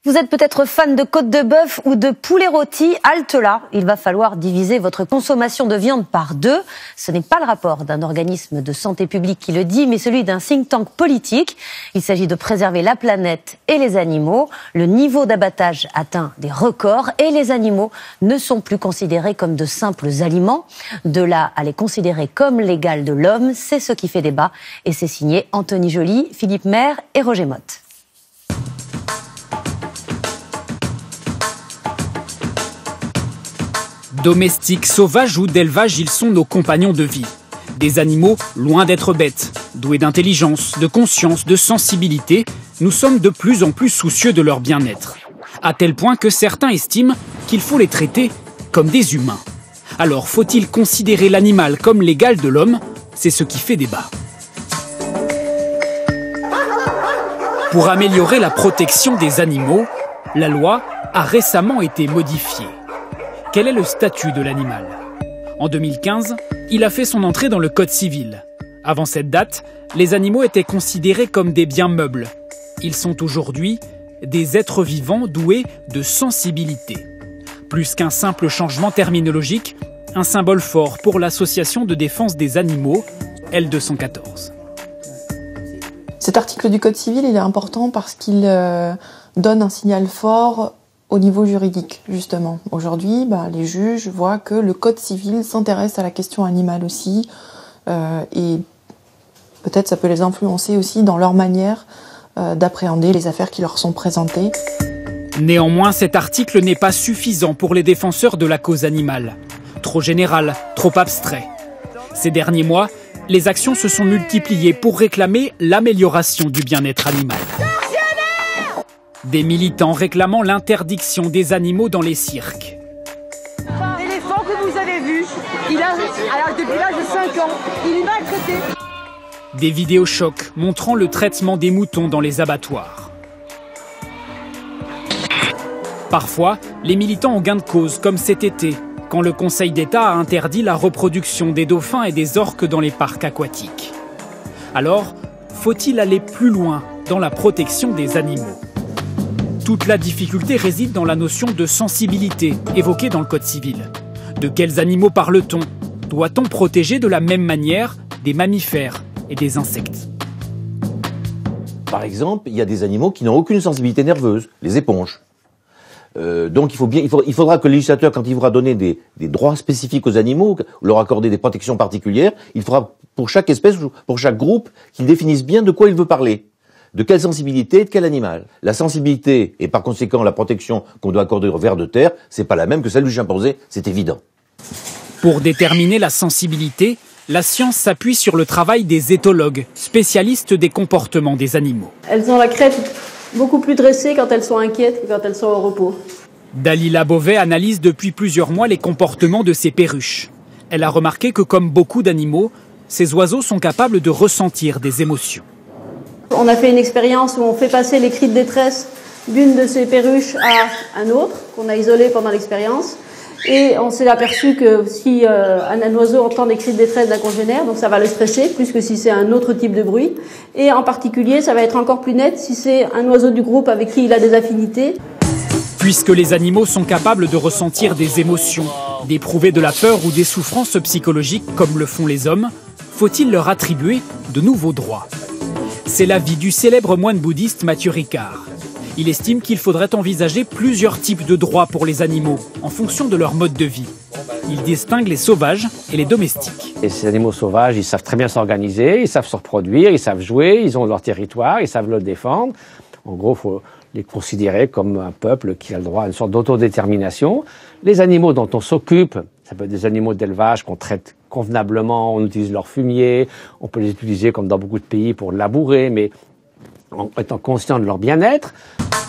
Vous êtes peut-être fan de côte de bœuf ou de poulet rôti, halte là. Il va falloir diviser votre consommation de viande par 2. Ce n'est pas le rapport d'un organisme de santé publique qui le dit, mais celui d'un think tank politique. Il s'agit de préserver la planète et les animaux. Le niveau d'abattage atteint des records et les animaux ne sont plus considérés comme de simples aliments. De là à les considérer comme l'égal de l'homme, c'est ce qui fait débat. Et c'est signé Anthony Joly, Philippe Maire et Roger Motte. Domestiques, sauvages ou d'élevage, ils sont nos compagnons de vie. Des animaux loin d'être bêtes, doués d'intelligence, de conscience, de sensibilité, nous sommes de plus en plus soucieux de leur bien-être. À tel point que certains estiment qu'il faut les traiter comme des humains. Alors faut-il considérer l'animal comme l'égal de l'homme? C'est ce qui fait débat. Pour améliorer la protection des animaux, la loi a récemment été modifiée. Quel est le statut de l'animal? En 2015, il a fait son entrée dans le Code civil. Avant cette date, les animaux étaient considérés comme des biens meubles. Ils sont aujourd'hui des êtres vivants doués de sensibilité. Plus qu'un simple changement terminologique, un symbole fort pour l'Association de défense des animaux, L214. Cet article du Code civil, il est important parce qu'il donne un signal fort au niveau juridique, justement. Aujourd'hui, les juges voient que le Code civil s'intéresse à la question animale aussi, et peut-être ça peut les influencer aussi dans leur manière d'appréhender les affaires qui leur sont présentées. Néanmoins, cet article n'est pas suffisant pour les défenseurs de la cause animale. Trop général, trop abstrait. Ces derniers mois, les actions se sont multipliées pour réclamer l'amélioration du bien-être animal. Des militants réclamant l'interdiction des animaux dans les cirques. L'éléphant que vous avez vu, depuis l'âge de 5 ans, il est maltraité. Des vidéos chocs montrant le traitement des moutons dans les abattoirs. Parfois, les militants ont gain de cause, comme cet été, quand le Conseil d'État a interdit la reproduction des dauphins et des orques dans les parcs aquatiques. Alors, faut-il aller plus loin dans la protection des animaux ? Toute la difficulté réside dans la notion de sensibilité évoquée dans le Code civil. De quels animaux parle-t-on? Doit-on protéger de la même manière des mammifères et des insectes? Par exemple, il y a des animaux qui n'ont aucune sensibilité nerveuse, les éponges. Donc il faudra que le législateur, quand il voudra donner des droits spécifiques aux animaux, leur accorder des protections particulières, il faudra pour chaque espèce, pour chaque groupe, qu'il définisse bien de quoi il veut parler. De quelle sensibilité, de quel animal? La sensibilité, et par conséquent la protection qu'on doit accorder aux vers de terre, c'est pas la même que celle du chimpanzé, c'est évident. Pour déterminer la sensibilité, la science s'appuie sur le travail des éthologues, spécialistes des comportements des animaux. Elles ont la crête beaucoup plus dressée quand elles sont inquiètes que quand elles sont au repos. Dalila Beauvais analyse depuis plusieurs mois les comportements de ces perruches. Elle a remarqué que comme beaucoup d'animaux, ces oiseaux sont capables de ressentir des émotions. On a fait une expérience où on fait passer les cris de détresse d'une de ces perruches à un autre, qu'on a isolé pendant l'expérience. Et on s'est aperçu que si un oiseau entend des cris de détresse d'un congénère, donc ça va le stresser, plus que si c'est un autre type de bruit. Et en particulier, ça va être encore plus net si c'est un oiseau du groupe avec qui il a des affinités. Puisque les animaux sont capables de ressentir des émotions, d'éprouver de la peur ou des souffrances psychologiques comme le font les hommes, faut-il leur attribuer de nouveaux droits? C'est l'avis du célèbre moine bouddhiste Matthieu Ricard. Il estime qu'il faudrait envisager plusieurs types de droits pour les animaux, en fonction de leur mode de vie. Il distingue les sauvages et les domestiques. Et ces animaux sauvages, ils savent très bien s'organiser, ils savent se reproduire, ils savent jouer, ils ont leur territoire, ils savent le défendre. En gros, il faut les considérer comme un peuple qui a le droit à une sorte d'autodétermination. Les animaux dont on s'occupe, ça peut être des animaux d'élevage qu'on traite convenablement, on utilise leur fumier, on peut les utiliser comme dans beaucoup de pays pour labourer, mais en étant conscient de leur bien-être.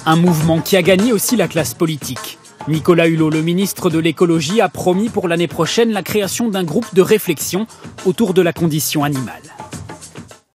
Un mouvement qui a gagné aussi la classe politique. Nicolas Hulot, le ministre de l'écologie, a promis pour l'année prochaine la création d'un groupe de réflexion autour de la condition animale.